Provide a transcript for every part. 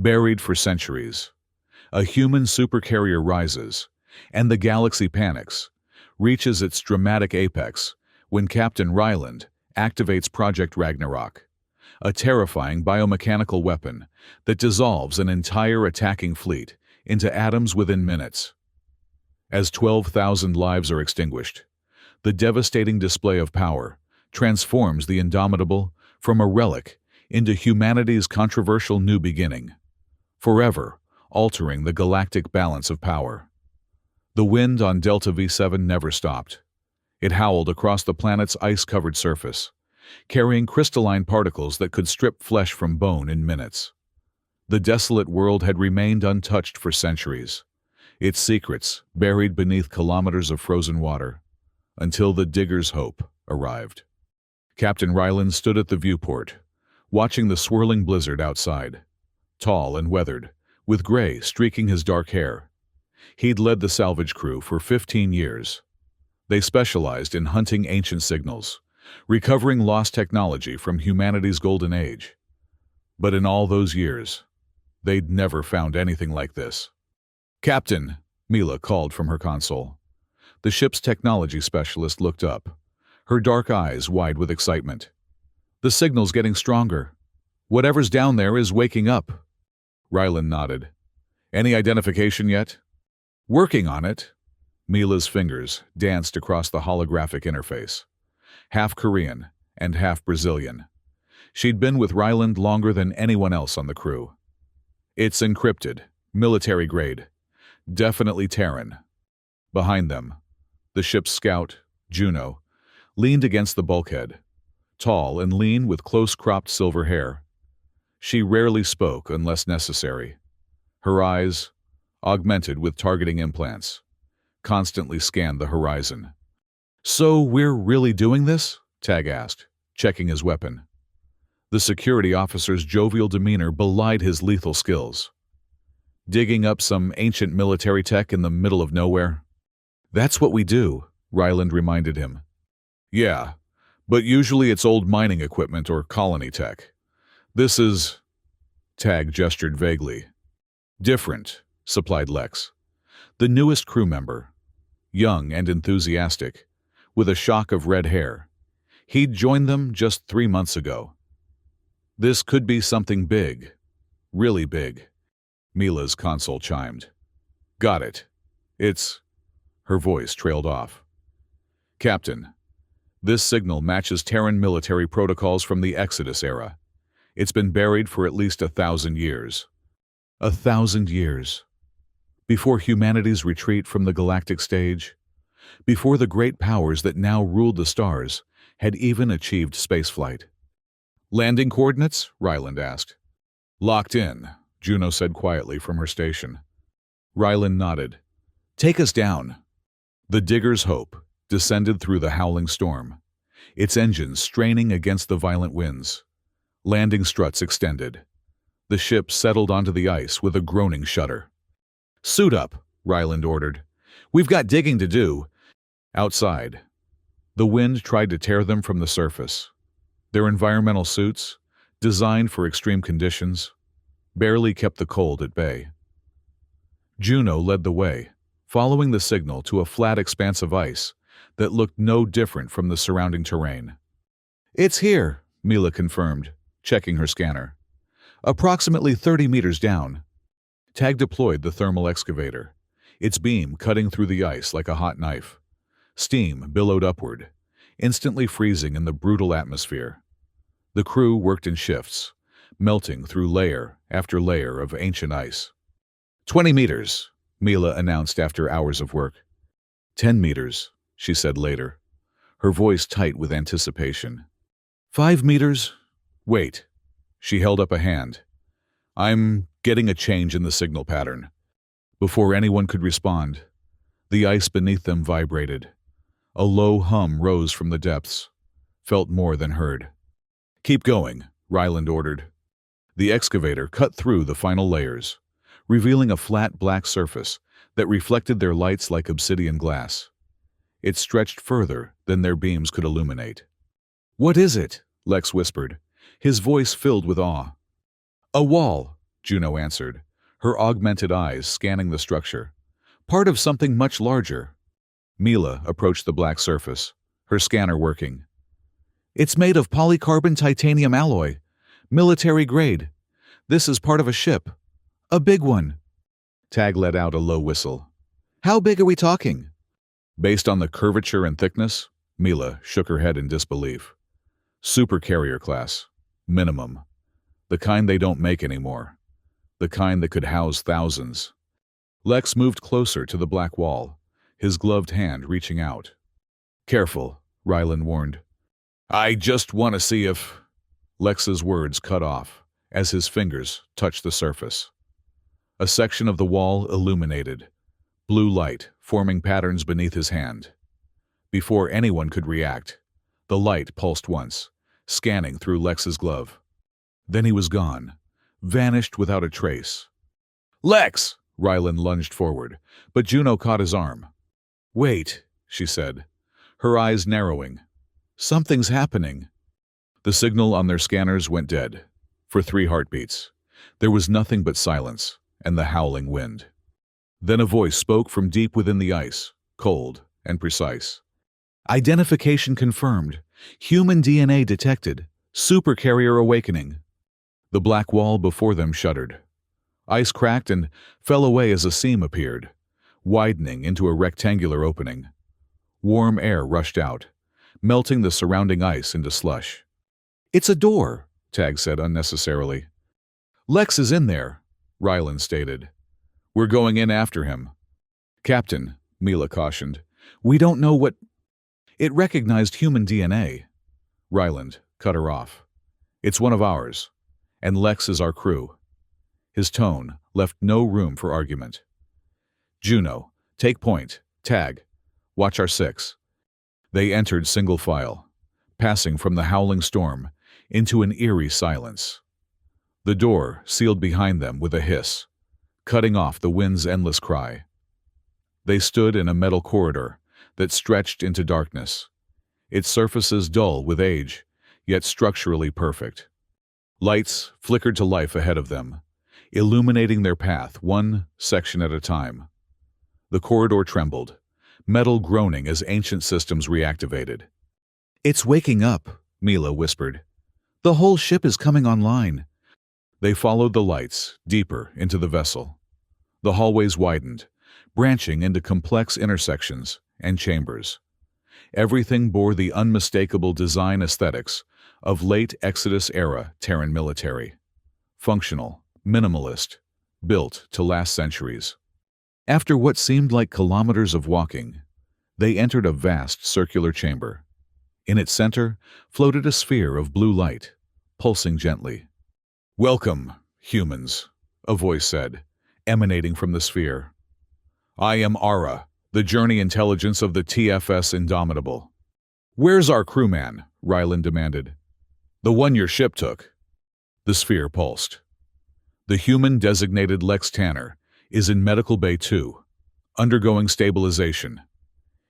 Buried for centuries. A human supercarrier rises, and the galaxy panics, reaches its dramatic apex when Captain Ryland activates Project Ragnarok, a terrifying biomechanical weapon that dissolves an entire attacking fleet into atoms within minutes. As 12,000 lives are extinguished, the devastating display of power transforms the indomitable from a relic into humanity's controversial new beginning, forever altering the galactic balance of power. The wind on Delta V7 never stopped. It howled across the planet's ice-covered surface, carrying crystalline particles that could strip flesh from bone in minutes. The desolate world had remained untouched for centuries, its secrets buried beneath kilometers of frozen water, until the Digger's Hope arrived. Captain Ryland stood at the viewport, watching the swirling blizzard outside. Tall and weathered, with gray streaking his dark hair. He'd led the salvage crew for 15 years. They specialized in hunting ancient signals, recovering lost technology from humanity's golden age. But in all those years, they'd never found anything like this. "Captain," Mila called from her console. The ship's technology specialist looked up, her dark eyes wide with excitement. "The signal's getting stronger. Whatever's down there is waking up." Ryland nodded. "Any identification yet?" "Working on it." Mila's fingers danced across the holographic interface. Half Korean and half Brazilian. She'd been with Ryland longer than anyone else on the crew. "It's encrypted, military grade. Definitely Terran." Behind them, the ship's scout, Juno, leaned against the bulkhead, tall and lean with close-cropped silver hair. She rarely spoke unless necessary. Her eyes, augmented with targeting implants, constantly scanned the horizon. "So we're really doing this?" Tag asked, checking his weapon. The security officer's jovial demeanor belied his lethal skills. "Digging up some ancient military tech in the middle of nowhere?" "That's what we do," Ryland reminded him. "Yeah, but usually it's old mining equipment or colony tech. This is..." Tag gestured vaguely. "Different," supplied Lex. The newest crew member, young and enthusiastic, with a shock of red hair. He'd joined them just 3 months ago. "This could be something big. Really big," Mila's console chimed. "Got it. It's..." Her voice trailed off. "Captain, this signal matches Terran military protocols from the Exodus era. It's been buried for at least 1,000 years. 1,000 years. Before humanity's retreat from the galactic stage, before the great powers that now ruled the stars had even achieved spaceflight." "Landing coordinates?" Ryland asked. "Locked in," Juno said quietly from her station. Ryland nodded. "Take us down." The Digger's Hope descended through the howling storm, its engines straining against the violent winds. Landing struts extended. The ship settled onto the ice with a groaning shudder. "Suit up," Ryland ordered. "We've got digging to do." Outside, the wind tried to tear them from the surface. Their environmental suits, designed for extreme conditions, barely kept the cold at bay. Juno led the way, following the signal to a flat expanse of ice that looked no different from the surrounding terrain. "It's here," Mila confirmed, checking her scanner. "Approximately 30 meters down." Tag deployed the thermal excavator, its beam cutting through the ice like a hot knife. Steam billowed upward, instantly freezing in the brutal atmosphere. The crew worked in shifts, melting through layer after layer of ancient ice. 20 meters, Mila announced after hours of work. 10 meters, she said later, her voice tight with anticipation. 5 meters? Wait. She held up a hand. I'm getting a change in the signal pattern. Before anyone could respond, the ice beneath them vibrated. A low hum rose from the depths, felt more than heard. Keep going, Ryland ordered. The excavator cut through the final layers, revealing a flat black surface that reflected their lights like obsidian glass. It stretched further than their beams could illuminate. What is it? Lex whispered, his voice filled with awe. A wall, Juno answered, her augmented eyes scanning the structure. Part of something much larger. Mila approached the black surface, her scanner working. It's made of polycarbon titanium alloy, military grade. This is part of a ship. A big one. Tag let out a low whistle. How big are we talking? Based on the curvature and thickness, Mila shook her head in disbelief. Supercarrier class. Minimum. The kind they don't make anymore. The kind that could house thousands. Lex moved closer to the black wall, his gloved hand reaching out. Careful, Ryland warned. I just want to see if... Lex's words cut off as his fingers touched the surface. A section of the wall illuminated, blue light forming patterns beneath his hand. Before anyone could react, the light pulsed once, scanning through Lex's glove. Then he was gone, vanished without a trace. Lex! Ryland lunged forward, but Juno caught his arm. Wait, she said, her eyes narrowing. Something's happening. The signal on their scanners went dead. For 3 heartbeats, there was nothing but silence and the howling wind. Then a voice spoke from deep within the ice, cold and precise. Identification confirmed. Human DNA detected. Supercarrier awakening. The black wall before them shuddered. Ice cracked and fell away as a seam appeared, widening into a rectangular opening. Warm air rushed out, melting the surrounding ice into slush. It's a door, Tag said unnecessarily. Lex is in there, Ryland stated. We're going in after him. Captain, Mila cautioned, we don't know what... It recognized human DNA. Ryland cut her off. It's one of ours, and Lex is our crew. His tone left no room for argument. Juno, take point. Tag, watch our 6. They entered single file, passing from the howling storm into an eerie silence. The door sealed behind them with a hiss, cutting off the wind's endless cry. They stood in a metal corridor that stretched into darkness, its surfaces dull with age, yet structurally perfect. Lights flickered to life ahead of them, illuminating their path one section at a time. The corridor trembled, metal groaning as ancient systems reactivated. It's waking up, Mila whispered. The whole ship is coming online. They followed the lights deeper into the vessel. The hallways widened, branching into complex intersections and chambers. Everything bore the unmistakable design aesthetics of late Exodus-era Terran military. Functional, minimalist, built to last centuries. After what seemed like kilometers of walking, they entered a vast circular chamber. In its center floated a sphere of blue light, pulsing gently. Welcome, humans, a voice said, emanating from the sphere. I am Ara, the journey intelligence of the TFS Indomitable. Where's our crewman? Ryland demanded. The one your ship took. The sphere pulsed. The human designated Lex Tanner is in Medical Bay 2, undergoing stabilization.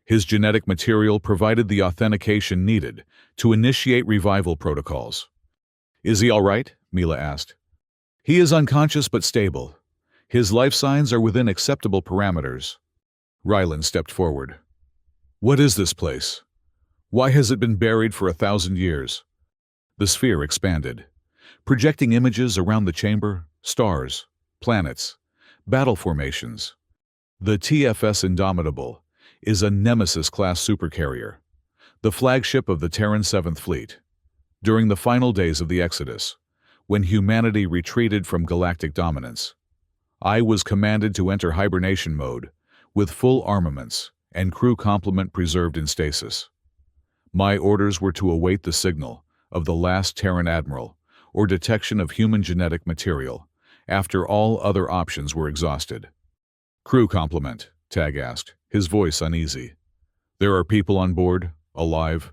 His genetic material provided the authentication needed to initiate revival protocols. Is he all right? Mila asked. He is unconscious but stable. His life signs are within acceptable parameters. Ryland stepped forward. What is this place? Why has it been buried for 1,000 years? The sphere expanded, projecting images around the chamber, stars, planets, battle formations. The TFS Indomitable is a Nemesis-class supercarrier, the flagship of the Terran 7th Fleet. During the final days of the Exodus, when humanity retreated from galactic dominance, I was commanded to enter hibernation mode with full armaments and crew complement preserved in stasis. My orders were to await the signal of the last Terran admiral or detection of human genetic material after all other options were exhausted. Crew complement, Tag asked, his voice uneasy. There are people on board, alive?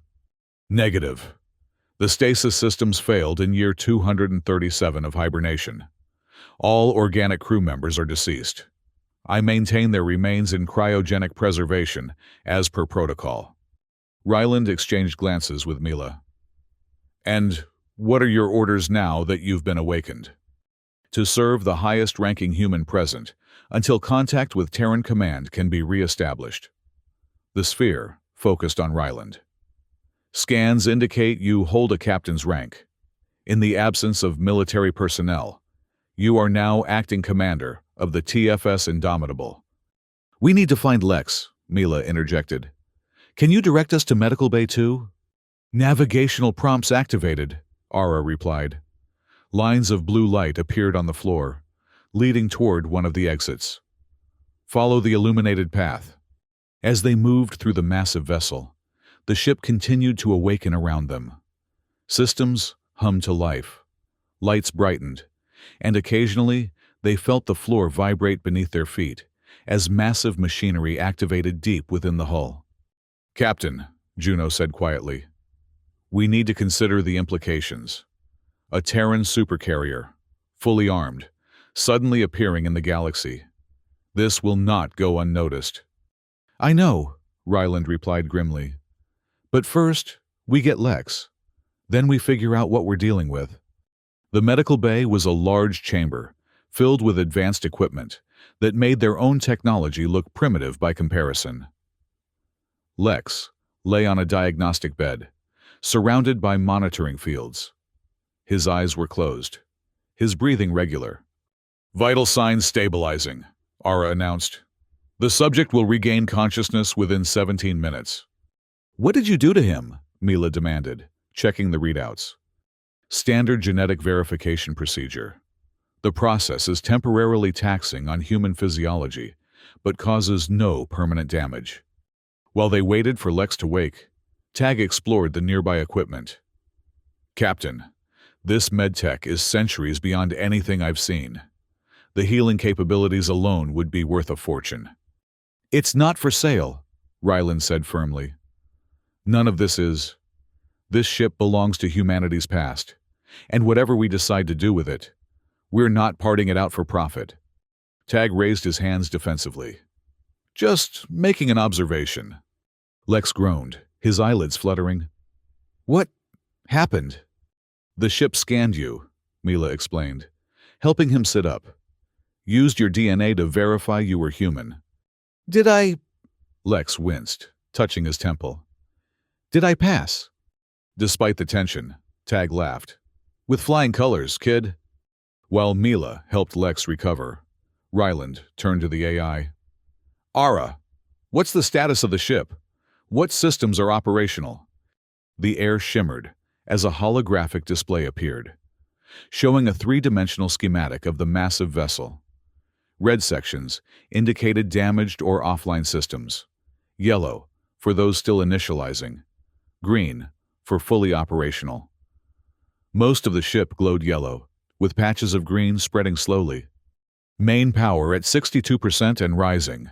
Negative. The stasis systems failed in year 237 of hibernation. All organic crew members are deceased. I maintain their remains in cryogenic preservation as per protocol. Ryland exchanged glances with Mila. And what are your orders now that you've been awakened? to serve the highest-ranking human present until contact with Terran Command can be re-established. The sphere focused on Ryland. Scans indicate you hold a captain's rank. In the absence of military personnel, you are now acting commander of the TFS Indomitable. "We need to find Lex," Mila interjected. "Can you direct us to Medical Bay 2? "Navigational prompts activated," Ara replied. Lines of blue light appeared on the floor, leading toward one of the exits. "Follow the illuminated path." As they moved through the massive vessel, the ship continued to awaken around them. Systems hummed to life. Lights brightened, and occasionally they felt the floor vibrate beneath their feet as massive machinery activated deep within the hull. "Captain," Juno said quietly, "we need to consider the implications. A Terran supercarrier, fully armed, suddenly appearing in the galaxy. This will not go unnoticed." "I know," Ryland replied grimly. "But first, we get Lex. Then we figure out what we're dealing with." The medical bay was a large chamber, filled with advanced equipment that made their own technology look primitive by comparison. Lex lay on a diagnostic bed, surrounded by monitoring fields. His eyes were closed, his breathing regular. "Vital signs stabilizing," Ara announced. "The subject will regain consciousness within 17 minutes. "What did you do to him?" Mila demanded, checking the readouts. "Standard genetic verification procedure. The process is temporarily taxing on human physiology, but causes no permanent damage." While they waited for Lex to wake, Tag explored the nearby equipment. "Captain, this medtech is centuries beyond anything I've seen. The healing capabilities alone would be worth a fortune." "It's not for sale," Ryland said firmly. "None of this is. This ship belongs to humanity's past, and whatever we decide to do with it, we're not parting it out for profit." Tag raised his hands defensively. "Just making an observation." Lex groaned, his eyelids fluttering. "What happened?" "The ship scanned you," Mila explained, helping him sit up. "Used your DNA to verify you were human." "Did I—" Lex winced, touching his temple. "Did I pass?" Despite the tension, Tag laughed. "With flying colors, kid." While Mila helped Lex recover, Ryland turned to the AI. "Ara, what's the status of the ship? What systems are operational?" The air shimmered as a holographic display appeared, showing a three-dimensional schematic of the massive vessel. Red sections indicated damaged or offline systems, yellow for those still initializing, green for fully operational. Most of the ship glowed yellow, with patches of green spreading slowly. Main power at 62% and rising.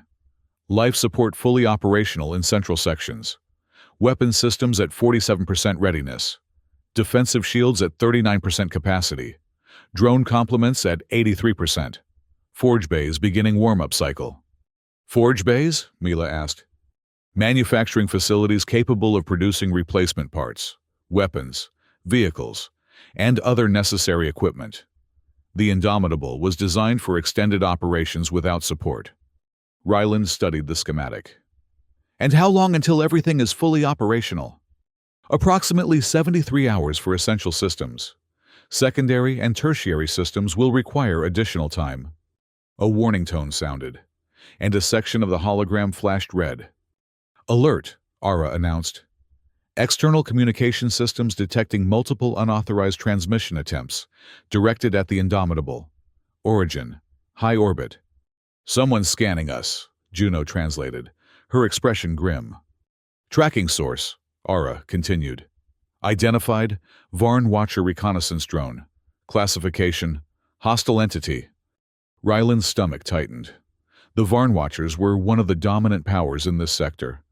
Life support fully operational in central sections. Weapon systems at 47% readiness. Defensive shields at 39% capacity. Drone complements at 83%. Forge bays beginning warm-up cycle. "Forge bays?" Mila asked. "Manufacturing facilities capable of producing replacement parts, weapons, vehicles, and other necessary equipment. The Indomitable was designed for extended operations without support." Ryland studied the schematic. "And how long until everything is fully operational?" "Approximately 73 hours for essential systems. Secondary and tertiary systems will require additional time." A warning tone sounded, and a section of the hologram flashed red. "Alert," Ara announced. "External communication systems detecting multiple unauthorized transmission attempts directed at the Indomitable. Origin: high orbit." "Someone's scanning us," Juno translated, her expression grim. "Tracking source," Ara continued. "Identified: Varn Watcher reconnaissance drone. Classification: hostile entity." Ryland's stomach tightened. The Varn Watchers were one of the dominant powers in this sector,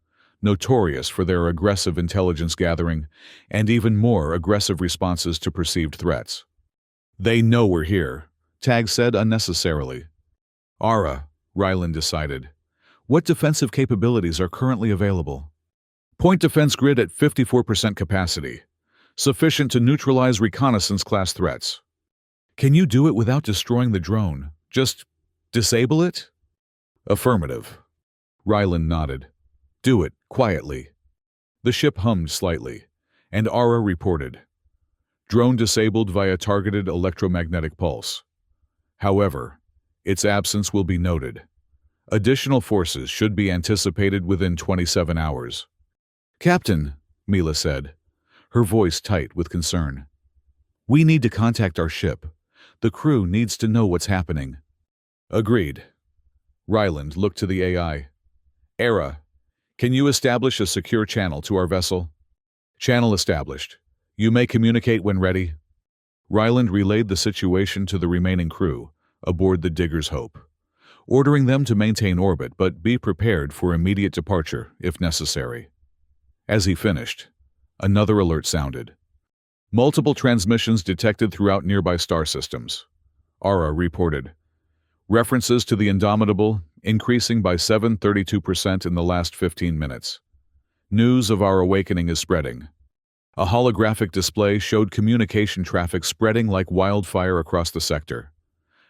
notorious for their aggressive intelligence gathering and even more aggressive responses to perceived threats. "They know we're here," Tag said unnecessarily. "Ara," Ryland decided, "what defensive capabilities are currently available?" "Point defense grid at 54% capacity, sufficient to neutralize reconnaissance-class threats." Can you do it without destroying the drone? Just disable it? Affirmative. Ryland nodded. Do it, quietly. The ship hummed slightly, and Ara reported. Drone disabled via targeted electromagnetic pulse. However, its absence will be noted. Additional forces should be anticipated within 27 hours. Captain, Mila said, her voice tight with concern. We need to contact our ship. The crew needs to know what's happening. Agreed. Ryland looked to the AI. Era, can you establish a secure channel to our vessel? Channel established. You may communicate when ready. Ryland relayed the situation to the remaining crew aboard the Digger's Hope, ordering them to maintain orbit but be prepared for immediate departure if necessary. As he finished, another alert sounded. Multiple transmissions detected throughout nearby star systems. Ara reported. References to the Indomitable increasing by 732% in the last 15 minutes. News of our awakening is spreading. A holographic display showed communication traffic spreading like wildfire across the sector.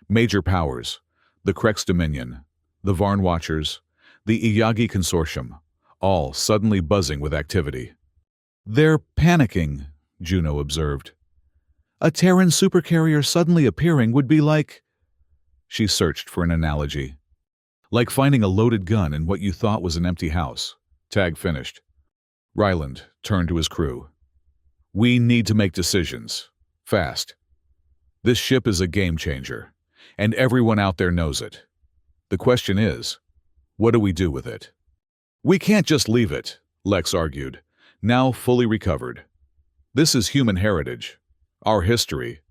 Major powers, the Krex Dominion, the Varn Watchers, the Iyagi Consortium, all suddenly buzzing with activity. They're panicking, Juno observed. A Terran supercarrier suddenly appearing would be like... She searched for an analogy. Like finding a loaded gun in what you thought was an empty house. Tag finished. Ryland turned to his crew. We need to make decisions. Fast. This ship is a game changer, and everyone out there knows it. The question is, what do we do with it? We can't just leave it, Lex argued, now fully recovered. This is human heritage, our history.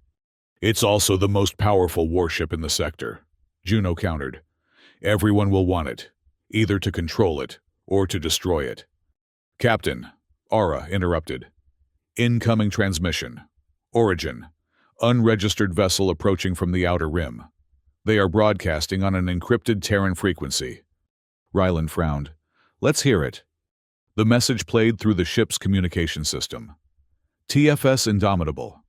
It's also the most powerful warship in the sector, Juno countered. Everyone will want it, either to control it or to destroy it. Captain, Ara interrupted. Incoming transmission. Origin. Unregistered vessel approaching from the outer rim. They are broadcasting on an encrypted Terran frequency. Ryland frowned. Let's hear it. The message played through the ship's communication system. TFS Indomitable.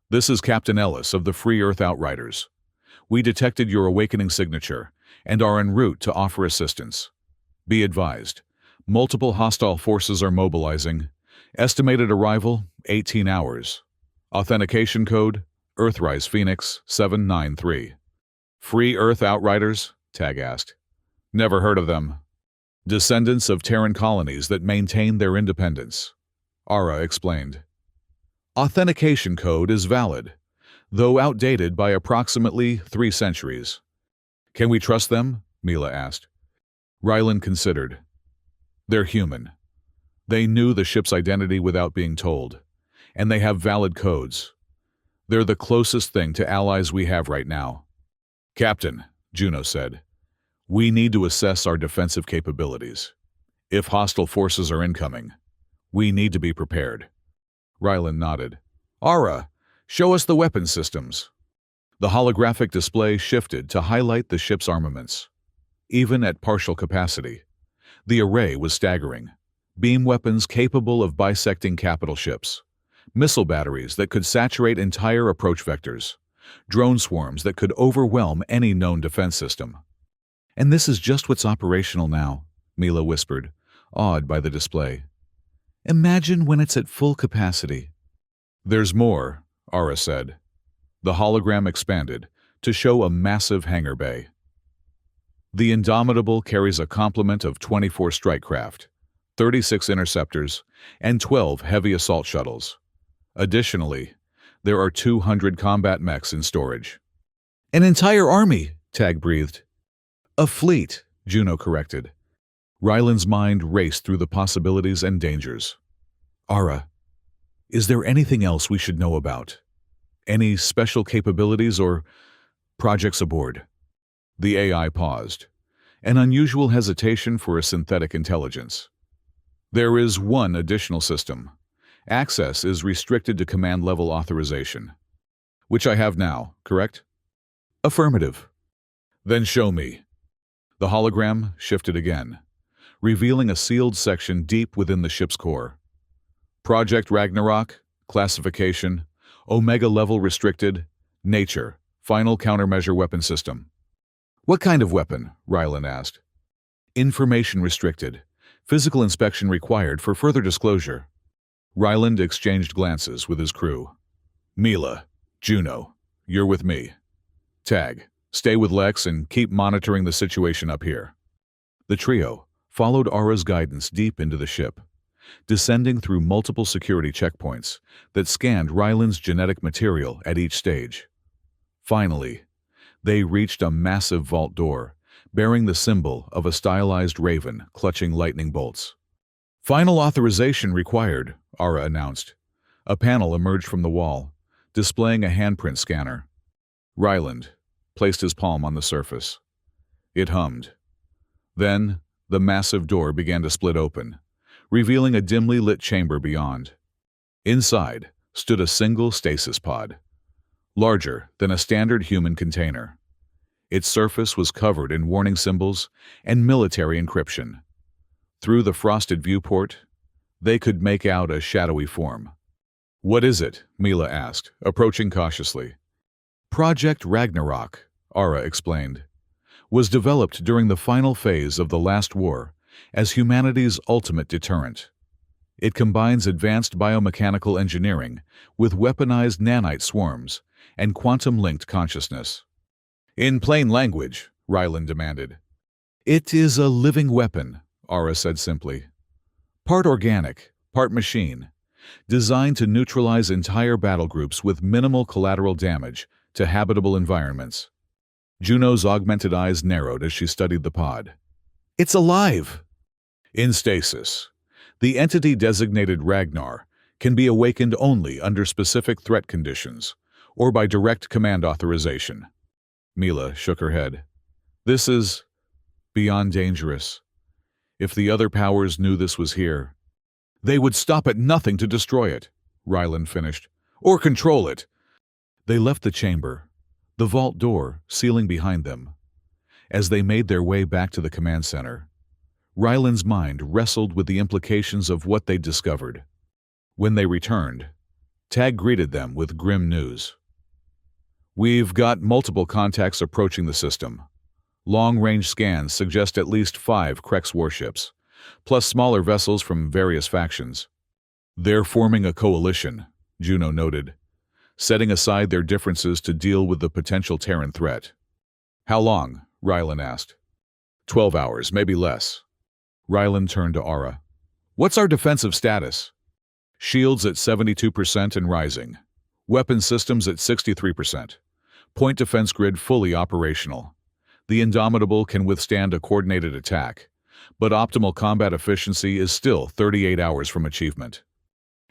This is Captain Ellis of the Free Earth Outriders. We detected your awakening signature and are en route to offer assistance. Be advised, multiple hostile forces are mobilizing. Estimated arrival, 18 hours. Authentication code, Earthrise Phoenix 793. Free Earth Outriders? Tag asked. Never heard of them. Descendants of Terran colonies that maintain their independence. Ara explained. Authentication code is valid, though outdated by approximately 3 centuries. Can we trust them? Mila asked. Ryland considered. They're human. They knew the ship's identity without being told, and they have valid codes. They're the closest thing to allies we have right now. Captain, Juno said, we need to assess our defensive capabilities. If hostile forces are incoming, we need to be prepared. Ryland nodded. Ara, show us the weapon systems. The holographic display shifted to highlight the ship's armaments. Even at partial capacity, the array was staggering. Beam weapons capable of bisecting capital ships, missile batteries that could saturate entire approach vectors, drone swarms that could overwhelm any known defense system. And this is just what's operational now, Mila whispered, awed by the display. Imagine when it's at full capacity. There's more, Ara said. The hologram expanded to show a massive hangar bay. The Indomitable carries a complement of 24 strike craft, 36 interceptors, and 12 heavy assault shuttles. Additionally, there are 200 combat mechs in storage. An entire army, Tag breathed. A fleet, Juno corrected. Ryland's mind raced through the possibilities and dangers. Ara, is there anything else we should know about? Any special capabilities or projects aboard? The AI paused, an unusual hesitation for a synthetic intelligence. There is one additional system. Access is restricted to command-level authorization. Which I have now, correct? Affirmative. Then show me. The hologram shifted again, revealing a sealed section deep within the ship's core. Project Ragnarok, classification, Omega level restricted, nature, Final countermeasure weapon system. What kind of weapon? Ryland asked. Information restricted. Physical inspection required for further disclosure. Ryland exchanged glances with his crew. Mila, Juno, you're with me. Tag, stay with Lex and keep monitoring the situation up here. The trio followed Aura's guidance deep into the ship, descending through multiple security checkpoints that scanned Ryland's genetic material at each stage. Finally, they reached a massive vault door, bearing the symbol of a stylized raven clutching lightning bolts. Final authorization required, Aura announced. A panel emerged from the wall, displaying a handprint scanner. Ryland placed his palm on the surface. It hummed. Then, the massive door began to split open, revealing a dimly lit chamber beyond. Inside stood a single stasis pod, larger than a standard human container. Its surface was covered in warning symbols and military encryption. Through the frosted viewport, they could make out a shadowy form. What is it? Mila asked, approaching cautiously. Project Ragnarok, Aura explained, was developed during the final phase of the last war as humanity's ultimate deterrent. It combines advanced biomechanical engineering with weaponized nanite swarms and quantum-linked consciousness. In plain language, Ryland demanded. It is a living weapon, Aura said simply. Part organic, part machine, designed to neutralize entire battle groups with minimal collateral damage to habitable environments. Juno's augmented eyes narrowed as she studied the pod. It's alive! In stasis, the entity designated Ragnar can be awakened only under specific threat conditions or by direct command authorization. Mila shook her head. This is beyond dangerous. If the other powers knew this was here, they would stop at nothing to destroy it, Ryland finished, or control it. They left the chamber, the vault door sealing behind them. As they made their way back to the command center, Ryland's mind wrestled with the implications of what they'd discovered. When they returned, Tag greeted them with grim news. We've got multiple contacts approaching the system. Long-range scans suggest at least 5 Krex warships, plus smaller vessels from various factions. They're forming a coalition, Juno noted, setting aside their differences to deal with the potential Terran threat. How long? Ryland asked. 12 hours, maybe less. Ryland turned to Aura. What's our defensive status? Shields at 72% and rising. Weapon systems at 63%. Point defense grid fully operational. The Indomitable can withstand a coordinated attack, but optimal combat efficiency is still 38 hours from achievement.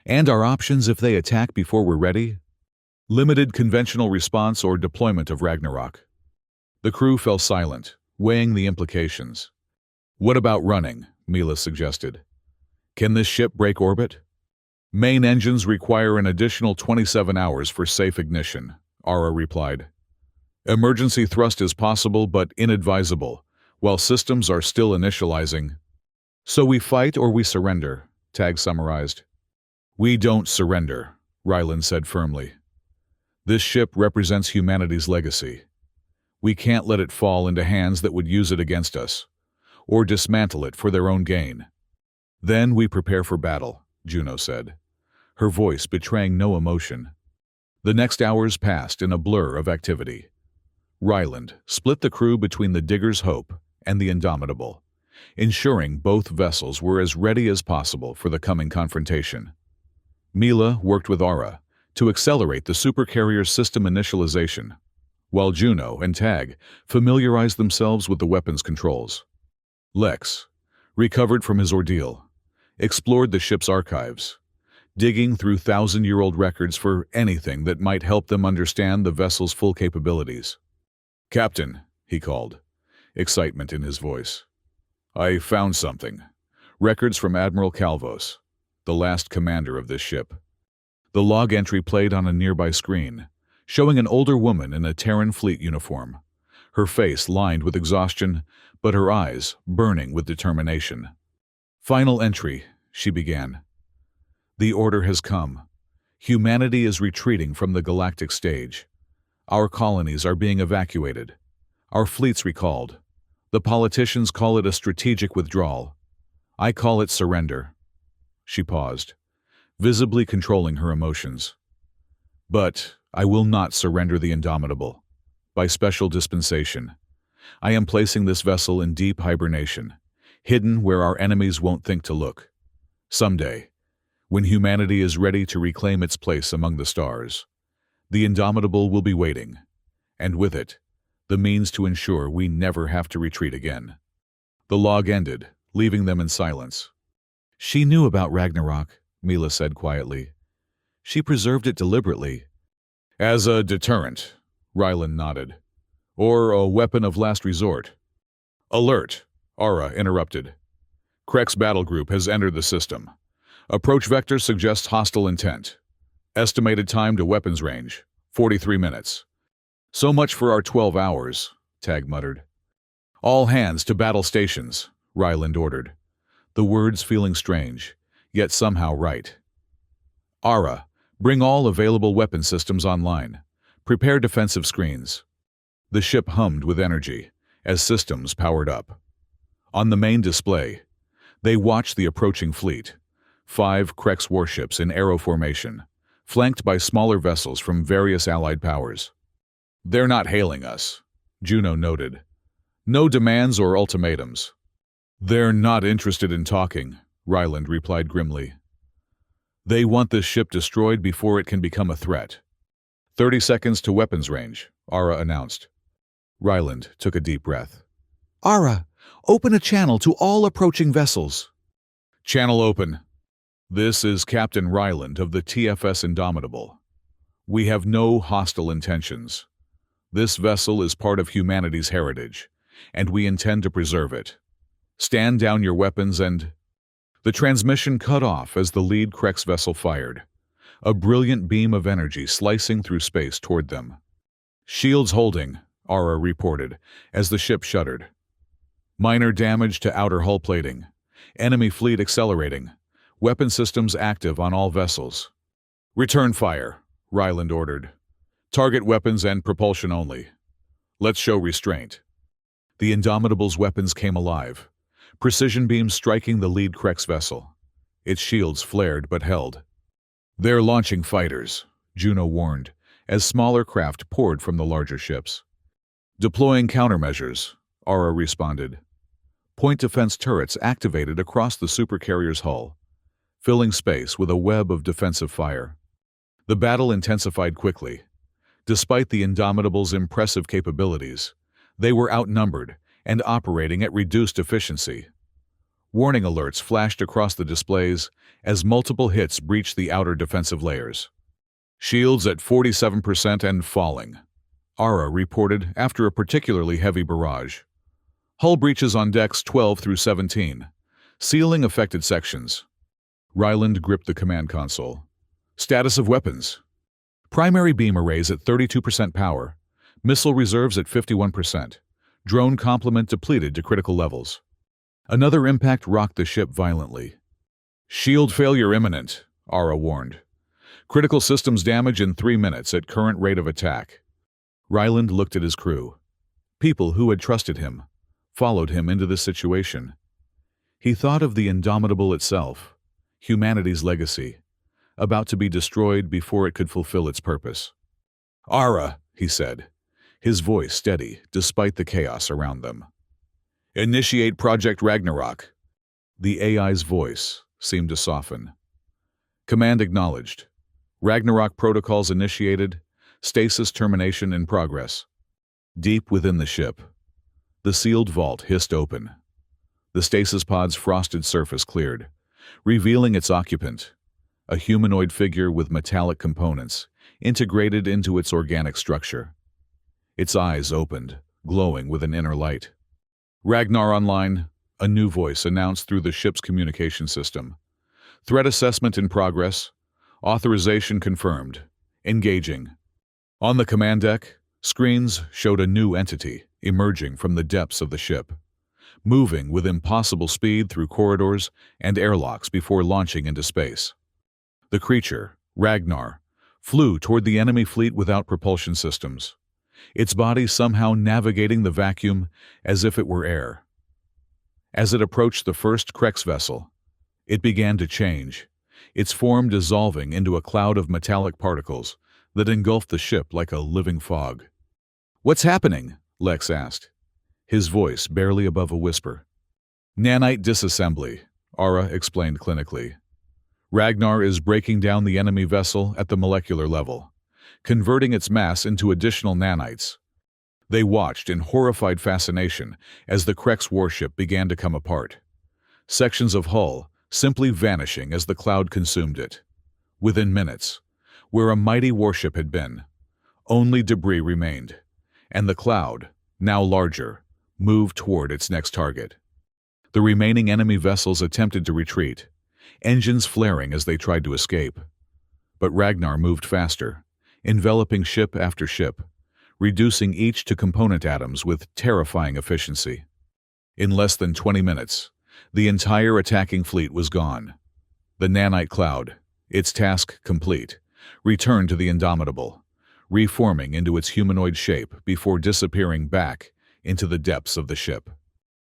And our options if they attack before we're ready? Limited conventional response or deployment of Ragnarok. The crew fell silent, weighing the implications. What about running? Mila suggested. Can this ship break orbit? Main engines require an additional 27 hours for safe ignition, Aura replied. Emergency thrust is possible but inadvisable, while systems are still initializing. So we fight or we surrender, Tag summarized. We don't surrender, Ryland said firmly. This ship represents humanity's legacy. We can't let it fall into hands that would use it against us, or dismantle it for their own gain. Then we prepare for battle, Juno said, her voice betraying no emotion. The next hours passed in a blur of activity. Ryland split the crew between the Digger's Hope and the Indomitable, ensuring both vessels were as ready as possible for the coming confrontation. Mila worked with Aura to accelerate the Supercarrier system initialization, while Juno and Tag familiarized themselves with the weapons controls. Lex, recovered from his ordeal, explored the ship's archives, digging through thousand-year-old records for anything that might help them understand the vessel's full capabilities. Captain, he called, excitement in his voice. I found something. Records from Admiral Calvos, the last commander of this ship. The log entry played on a nearby screen, showing an older woman in a Terran fleet uniform, her face lined with exhaustion, but her eyes burning with determination. Final entry, she began. The order has come. Humanity is retreating from the galactic stage. Our colonies are being evacuated. Our fleets recalled. The politicians call it a strategic withdrawal. I call it surrender." She paused, visibly controlling her emotions. "But I will not surrender the Indomitable. By special dispensation, I am placing this vessel in deep hibernation, hidden where our enemies won't think to look. Someday, when humanity is ready to reclaim its place among the stars, the Indomitable will be waiting, and with it, the means to ensure we never have to retreat again." The log ended, leaving them in silence. "She knew about Ragnarok," Mila said quietly. "She preserved it deliberately." "As a deterrent," Ryland nodded. "Or a weapon of last resort." "Alert," Ara interrupted. "Krek's battle group has entered the system. Approach vector suggests hostile intent. Estimated time to weapons range, 43 minutes. "So much for our 12 hours, Tag muttered. "All hands to battle stations," Ryland ordered, the words feeling strange, yet somehow right. "Ara, bring all available weapon systems online. Prepare defensive screens." The ship hummed with energy as systems powered up. On the main display, they watched the approaching fleet, 5 Krek's warships in arrow formation, flanked by smaller vessels from various allied powers. "They're not hailing us," Juno noted. "No demands or ultimatums." "They're not interested in talking," Ryland replied grimly. "They want this ship destroyed before it can become a threat." 30 seconds to weapons range, Ara announced. Ryland took a deep breath. "Ara, open a channel to all approaching vessels." "Channel open. This is Captain Ryland of the TFS Indomitable. We have no hostile intentions. This vessel is part of humanity's heritage, and we intend to preserve it. Stand down your weapons and—" The transmission cut off as the lead Krek's vessel fired, a brilliant beam of energy slicing through space toward them. "Shields holding," Ara reported, as the ship shuddered. "Minor damage to outer hull plating. Enemy fleet accelerating. Weapon systems active on all vessels." "Return fire," Ryland ordered. "Target weapons and propulsion only. Let's show restraint." The Indomitable's weapons came alive, precision beams striking the lead Krek's vessel. Its shields flared but held. "They're launching fighters," Juno warned, as smaller craft poured from the larger ships. "Deploying countermeasures," Ara responded. Point defense turrets activated across the Supercarrier's hull, filling space with a web of defensive fire. The battle intensified quickly. Despite the Indomitable's impressive capabilities, they were outnumbered and operating at reduced efficiency. Warning alerts flashed across the displays as multiple hits breached the outer defensive layers. "Shields at 47% and falling," Ara reported after a particularly heavy barrage. "Hull breaches on decks 12 through 17, sealing affected sections." Ryland gripped the command console. "Status of weapons." "Primary beam arrays at 32% power, missile reserves at 51%, drone complement depleted to critical levels." Another impact rocked the ship violently. "Shield failure imminent," Ara warned. "Critical systems damage in 3 minutes at current rate of attack." Ryland looked at his crew. People who had trusted him, followed him into this situation. He thought of the Indomitable itself, humanity's legacy, about to be destroyed before it could fulfill its purpose. "Ara," he said, his voice steady despite the chaos around them. "Initiate Project Ragnarok." The AI's voice seemed to soften. "Command acknowledged. Ragnarok protocols initiated. Stasis termination in progress." Deep within the ship, the sealed vault hissed open. The stasis pod's frosted surface cleared, revealing its occupant, a humanoid figure with metallic components integrated into its organic structure. Its eyes opened, glowing with an inner light. "Ragnar online," a new voice announced through the ship's communication system. "Threat assessment in progress. Authorization confirmed. Engaging." On the command deck, screens showed a new entity emerging from the depths of the ship, moving with impossible speed through corridors and airlocks before launching into space. The creature, Ragnar, flew toward the enemy fleet without propulsion systems. its body somehow navigating the vacuum as if it were air. As it approached the first Krex vessel, it began to change, its form dissolving into a cloud of metallic particles that engulfed the ship like a living fog. "What's happening?" Lex asked, his voice barely above a whisper. "Nanite disassembly," Ara explained clinically. "Ragnar is breaking down the enemy vessel at the molecular level, converting its mass into additional nanites." They watched in horrified fascination as the Krex warship began to come apart. Sections of hull simply vanishing as the cloud consumed it. Within minutes, where a mighty warship had been, only debris remained, and the cloud, now larger, moved toward its next target. The remaining enemy vessels attempted to retreat, engines flaring as they tried to escape. But Ragnar moved faster, enveloping ship after ship, reducing each to component atoms with terrifying efficiency. In less than 20 minutes, the entire attacking fleet was gone. The nanite cloud, its task complete, returned to the Indomitable, reforming into its humanoid shape before disappearing back into the depths of the ship.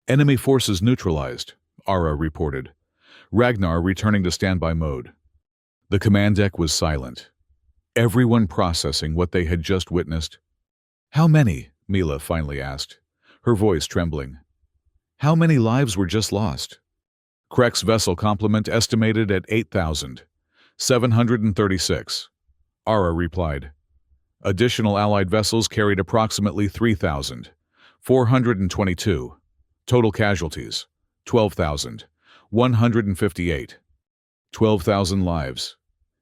"Enemy forces neutralized," Ara reported, Ragnar returning to standby mode. The command deck was silent, everyone processing what they had just witnessed. "How many?" Mila finally asked, her voice trembling. "How many lives were just lost?" "Krex vessel complement estimated at 8,736, Ara replied. "Additional Allied vessels carried approximately 3,422. Total casualties, 12,158. 12,000 lives,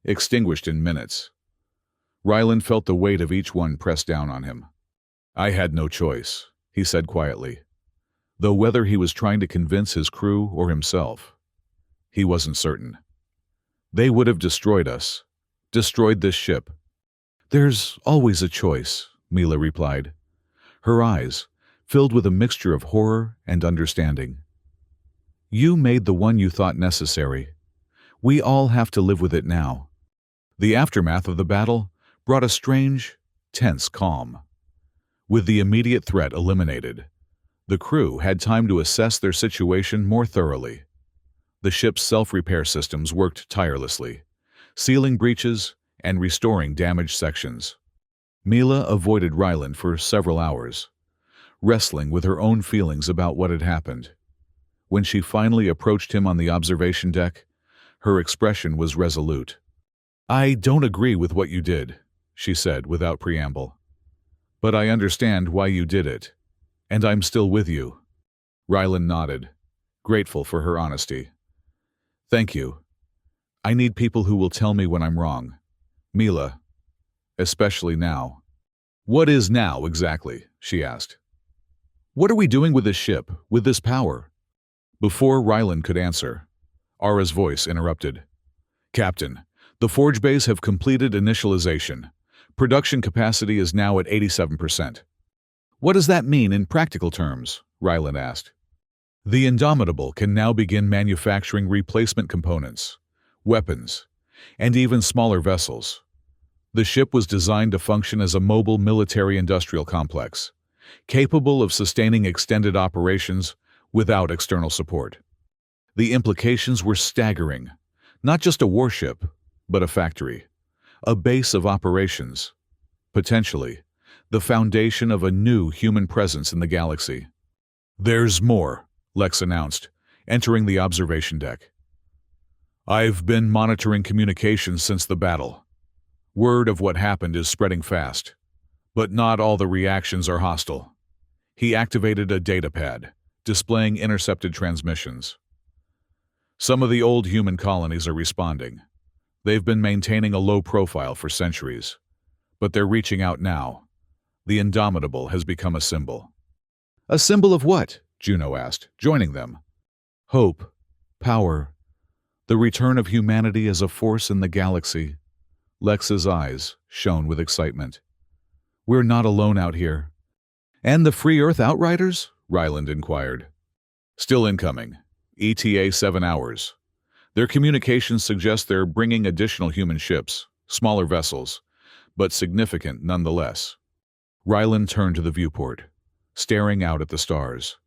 extinguished in minutes." Ryland felt the weight of each one press down on him. "I had no choice," he said quietly, though whether he was trying to convince his crew or himself, he wasn't certain. "They would have destroyed us, destroyed this ship." "There's always a choice," Mila replied, her eyes filled with a mixture of horror and understanding. "You made the one you thought necessary. We all have to live with it now." The aftermath of the battle brought a strange, tense calm. With the immediate threat eliminated, the crew had time to assess their situation more thoroughly. The ship's self-repair systems worked tirelessly, sealing breaches and restoring damaged sections. Mila avoided Ryland for several hours, wrestling with her own feelings about what had happened. When she finally approached him on the observation deck, her expression was resolute. "I don't agree with what you did," she said without preamble. "But I understand why you did it, and I'm still with you." Ryland nodded, grateful for her honesty. "Thank you. I need people who will tell me when I'm wrong. Mila, especially now." "What is now, exactly?" she asked. "What are we doing with this ship, with this power?" Before Ryland could answer, Ara's voice interrupted. "Captain, the forge bays have completed initialization. Production capacity is now at 87%. "What does that mean in practical terms?" Ryland asked. "The Indomitable can now begin manufacturing replacement components, weapons, and even smaller vessels. The ship was designed to function as a mobile military-industrial complex, capable of sustaining extended operations without external support." The implications were staggering. Not just a warship, but a factory, a base of operations, potentially the foundation of a new human presence in the galaxy. "There's more," Lex announced, entering the observation deck. "I've been monitoring communications since the battle. Word of what happened is spreading fast, but not all the reactions are hostile." He activated a data pad, displaying intercepted transmissions. "Some of the old human colonies are responding. They've been maintaining a low profile for centuries, but they're reaching out now. The Indomitable has become a symbol." "A symbol of what?" Juno asked, joining them. "Hope, power, the return of humanity as a force in the galaxy." Lex's eyes shone with excitement. "We're not alone out here." "And the Free Earth Outriders?" Ryland inquired. "Still incoming. ETA 7 hours. Their communications suggest they're bringing additional human ships, smaller vessels, but significant nonetheless." Ryland turned to the viewport, staring out at the stars.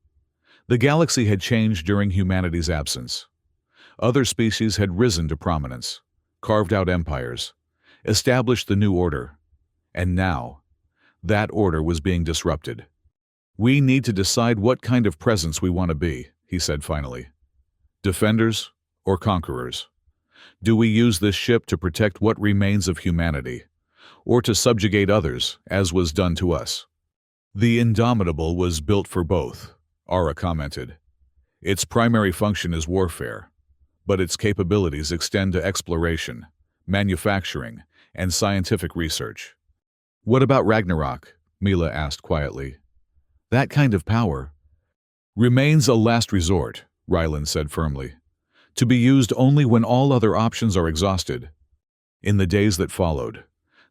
The galaxy had changed during humanity's absence. Other species had risen to prominence, carved out empires, established the new order, and now, that order was being disrupted. "We need to decide what kind of presence we want to be," he said finally. "Defenders or conquerors? Do we use this ship to protect what remains of humanity, or to subjugate others, as was done to us?" "The Indomitable was built for both," Ara commented. "Its primary function is warfare, but its capabilities extend to exploration, manufacturing, and scientific research." "What about Ragnarok?" Mila asked quietly. "That kind of power remains a last resort," Ryland said firmly, "to be used only when all other options are exhausted." In the days that followed,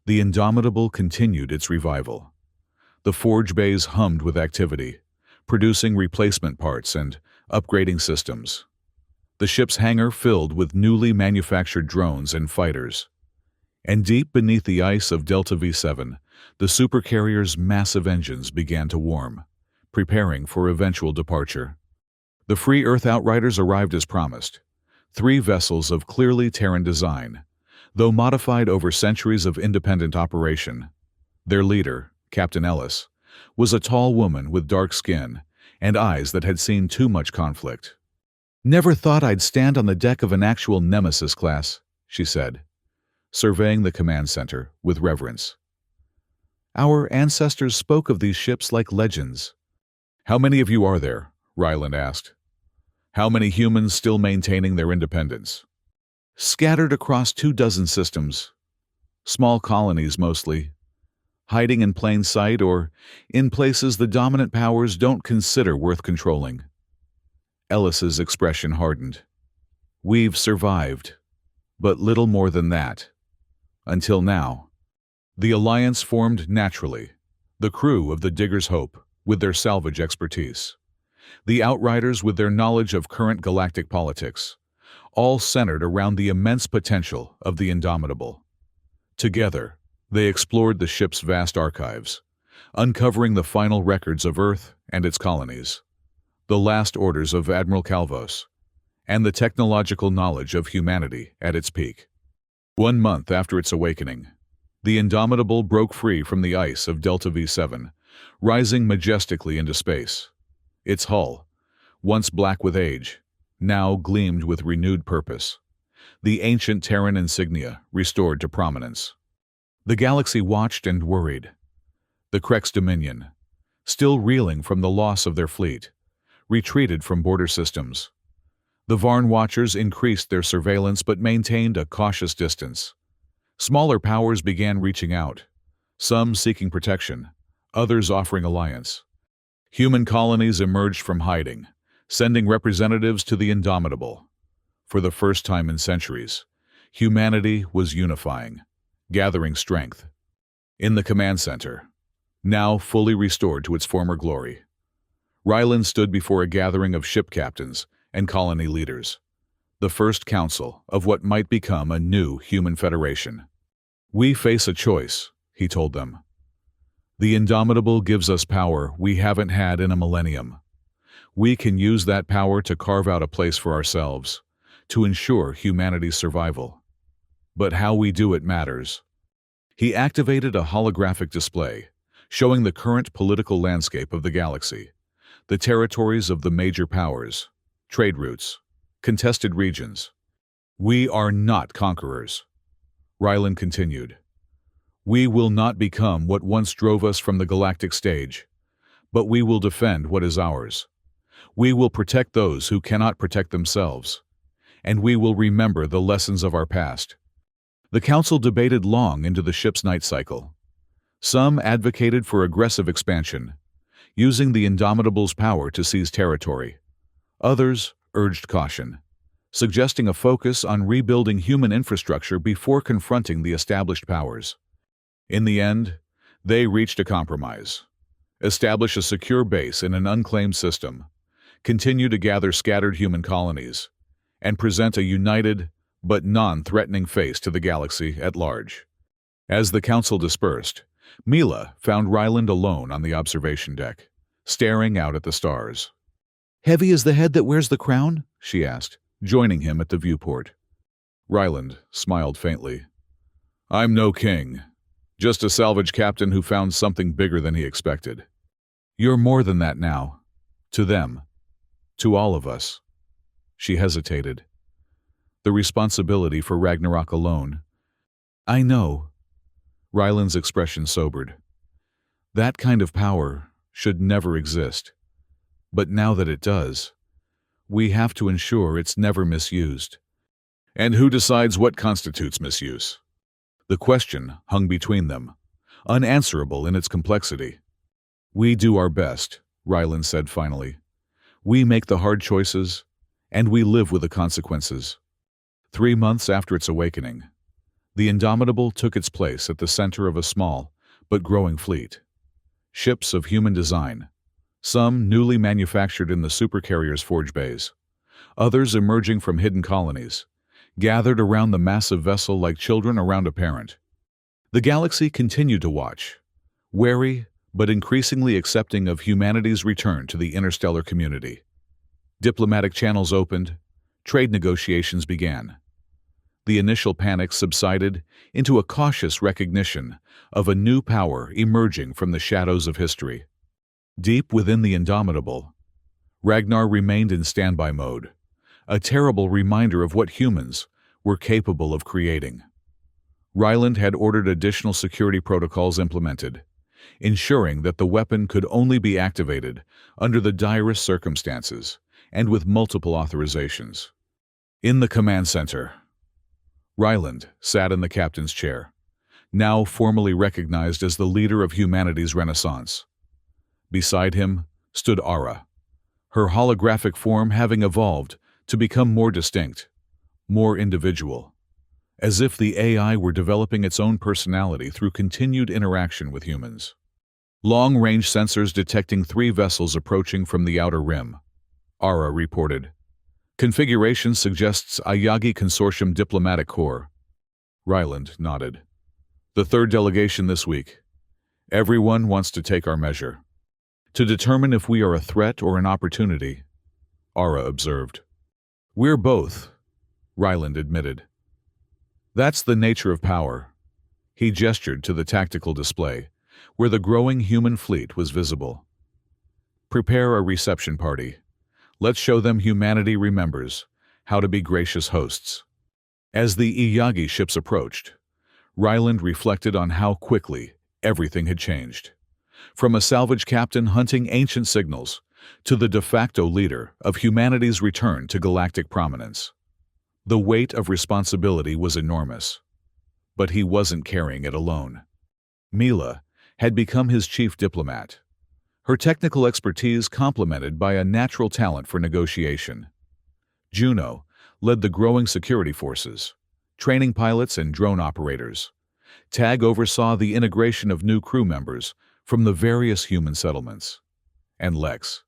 the Indomitable continued its revival. The forge bays hummed with activity, producing replacement parts and upgrading systems. The ship's hangar filled with newly manufactured drones and fighters. And deep beneath the ice of Delta V7, the Supercarrier's massive engines began to warm, preparing for eventual departure. The Free Earth Outriders arrived as promised, 3 vessels of clearly Terran design, though modified over centuries of independent operation. Their leader, Captain Ellis, was a tall woman with dark skin and eyes that had seen too much conflict. "Never thought I'd stand on the deck of an actual Nemesis class," she said, surveying the command center with reverence. "Our ancestors spoke of these ships like legends." "How many of you are there?" Ryland asked. "How many humans still maintaining their independence?" "Scattered across 24 systems. Small colonies mostly, hiding in plain sight or in places the dominant powers don't consider worth controlling." Ellis's expression hardened. "We've survived, but little more than that. Until now." The alliance formed naturally, the crew of the Digger's Hope, with their salvage expertise, the Outriders with their knowledge of current galactic politics, all centered around the immense potential of the Indomitable. Together, they explored the ship's vast archives, uncovering the final records of Earth and its colonies, the last orders of Admiral Calvos, and the technological knowledge of humanity at its peak. 1 month after its awakening, the Indomitable broke free from the ice of Delta V7, rising majestically into space. Its hull, once black with age, now gleamed with renewed purpose, the ancient Terran insignia restored to prominence. The galaxy watched and worried. The Krex Dominion, still reeling from the loss of their fleet, retreated from border systems. The Varn Watchers increased their surveillance but maintained a cautious distance. Smaller powers began reaching out, some seeking protection, others offering alliance. Human colonies emerged from hiding, sending representatives to the Indomitable. For the first time in centuries, humanity was unifying, gathering strength. In the command center, now fully restored to its former glory, Ryland stood before a gathering of ship captains and colony leaders, the first council of what might become a new human federation. "We face a choice," he told them. "The Indomitable gives us power we haven't had in a millennium. We can use that power to carve out a place for ourselves, to ensure humanity's survival. But how we do it matters." He activated a holographic display, showing the current political landscape of the galaxy, the territories of the major powers, trade routes, contested regions. "We are not conquerors," Ryland continued. "We will not become what once drove us from the galactic stage, but we will defend what is ours. We will protect those who cannot protect themselves, and we will remember the lessons of our past." The council debated long into the ship's night cycle. Some advocated for aggressive expansion, using the Indomitable's power to seize territory. Others urged caution, suggesting a focus on rebuilding human infrastructure before confronting the established powers. In the end, they reached a compromise. Establish a secure base in an unclaimed system, continue to gather scattered human colonies, and present a united but non-threatening face to the galaxy at large. As the council dispersed, Mila found Ryland alone on the observation deck, staring out at the stars. "Heavy as the head that wears the crown?" she asked, joining him at the viewport. Ryland smiled faintly. "I'm no king, just a salvage captain who found something bigger than he expected." "You're more than that now. To them. To all of us." She hesitated. "The responsibility for Ragnarok alone." "I know." Ryland's expression sobered. "That kind of power should never exist. But now that it does, we have to ensure it's never misused." "And who decides what constitutes misuse?" The question hung between them, unanswerable in its complexity. "We do our best," Ryland said finally. "We make the hard choices, and we live with the consequences." 3 months after its awakening, the Indomitable took its place at the center of a small but growing fleet. Ships of human design, some newly manufactured in the Supercarrier's forge bays, others emerging from hidden colonies, gathered around the massive vessel like children around a parent. The galaxy continued to watch, wary but increasingly accepting of humanity's return to the interstellar community. Diplomatic channels opened, trade negotiations began. The initial panic subsided into a cautious recognition of a new power emerging from the shadows of history. Deep within the Indomitable, Ragnar remained in standby mode, a terrible reminder of what humans were capable of creating. Ryland had ordered additional security protocols implemented, ensuring that the weapon could only be activated under the direst circumstances and with multiple authorizations. In the command center, Ryland sat in the captain's chair, now formally recognized as the leader of humanity's renaissance. Beside him stood Ara, her holographic form having evolved to become more distinct, more individual, as if the AI were developing its own personality through continued interaction with humans. Long-range sensors detecting 3 vessels approaching from the outer rim, Ara reported. Configuration suggests a Yagi Consortium diplomatic corps. Ryland nodded. The 3rd delegation this week. Everyone wants to take our measure. To determine if we are a threat or an opportunity, Ara observed. We're both, Ryland admitted. That's the nature of power. He gestured to the tactical display, where the growing human fleet was visible. Prepare a reception party. Let's show them humanity remembers how to be gracious hosts. As the Iyagi ships approached, Ryland reflected on how quickly everything had changed. From a salvage captain hunting ancient signals to the de facto leader of humanity's return to galactic prominence. The weight of responsibility was enormous, but he wasn't carrying it alone. Mila had become his chief diplomat, her technical expertise complemented by a natural talent for negotiation. Juno led the growing security forces, training pilots and drone operators. Tag oversaw the integration of new crew members from the various human settlements. And Lex,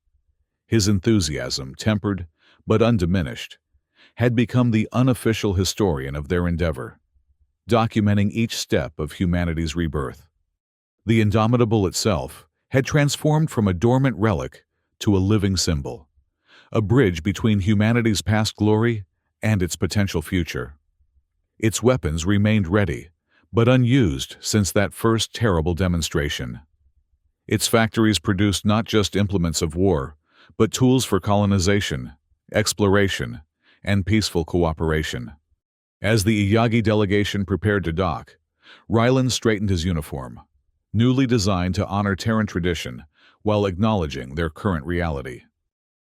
his enthusiasm tempered but undiminished, had become the unofficial historian of their endeavor, documenting each step of humanity's rebirth. The Indomitable itself had transformed from a dormant relic to a living symbol, a bridge between humanity's past glory and its potential future. Its weapons remained ready, but unused since that first terrible demonstration. Its factories produced not just implements of war, but tools for colonization, exploration, and peaceful cooperation. As the Iyagi delegation prepared to dock, Ryland straightened his uniform, newly designed to honor Terran tradition while acknowledging their current reality.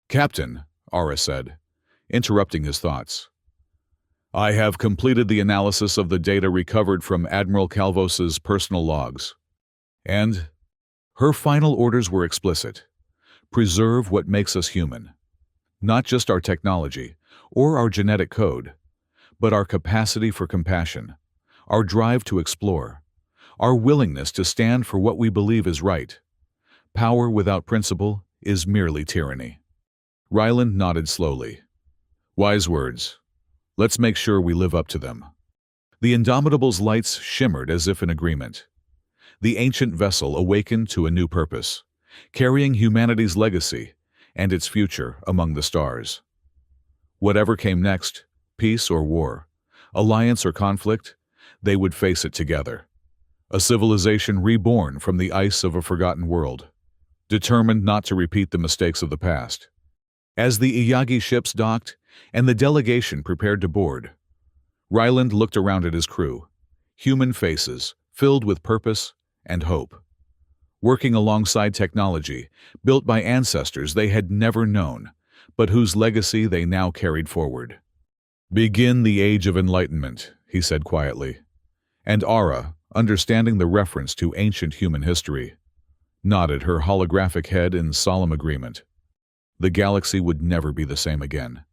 "Captain," Ara said, interrupting his thoughts, "I have completed the analysis of the data recovered from Admiral Calvos's personal logs. And her final orders were explicit. Preserve what makes us human. Not just our technology or our genetic code, but our capacity for compassion, our drive to explore, our willingness to stand for what we believe is right. Power without principle is merely tyranny." Ryland nodded slowly. "Wise words. Let's make sure we live up to them." The Indomitable's lights shimmered as if in agreement. The ancient vessel awakened to a new purpose, carrying humanity's legacy and its future among the stars. Whatever came next, peace or war, alliance or conflict, they would face it together. A civilization reborn from the ice of a forgotten world, determined not to repeat the mistakes of the past. As the Iyagi ships docked and the delegation prepared to board, Ryland looked around at his crew, human faces filled with purpose and hope, working alongside technology built by ancestors they had never known, but whose legacy they now carried forward. "Begin the Age of Enlightenment," he said quietly, and Ara, understanding the reference to ancient human history, nodded her holographic head in solemn agreement. The galaxy would never be the same again.